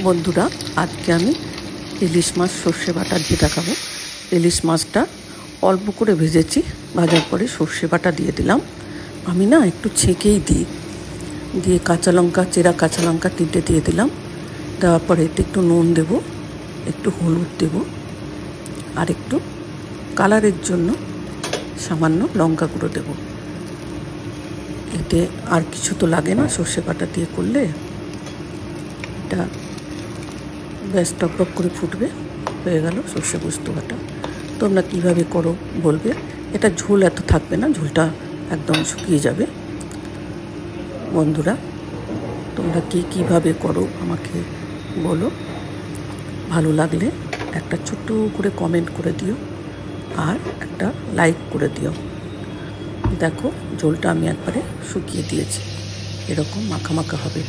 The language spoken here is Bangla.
বন্ধুরা, আজকে আমি ইলিশ মাছ সর্ষে বাটা দিয়ে দেখাবো। ইলিশ মাছটা অল্প করে ভেজেছি, ভাজার পরে সর্ষে বাটা দিয়ে দিলাম। আমি না একটু ছেঁকেই দিই, দিয়ে কাঁচা লঙ্কা, চেরা কাঁচা লঙ্কা 3টে দিয়ে দিলাম। দেওয়ার পরে এতে একটু নুন দেবো, একটু হলুদ দেবো, আর একটু কালারের জন্য সামান্য লঙ্কা গুঁড়ো দেবো। এতে আর কিছু তো লাগে না, সর্ষে বাটা দিয়ে করলে এটা ব্যাস টকটক করে ফুটবে। হয়ে গেল সর্ষে পোস্ত বাটা। তোমরা কীভাবে করো বলবে। এটা ঝোল এত থাকবে না, ঝোলটা একদম শুকিয়ে যাবে। বন্ধুরা, তোমরা কীভাবে করো আমাকে বলো। ভালো লাগলে একটা ছোট্ট করে কমেন্ট করে দিও, আর একটা লাইক করে দিও। দেখো, ঝোলটা আমি একবারে শুকিয়ে দিয়েছি, এরকম মাখা মাখা হবে।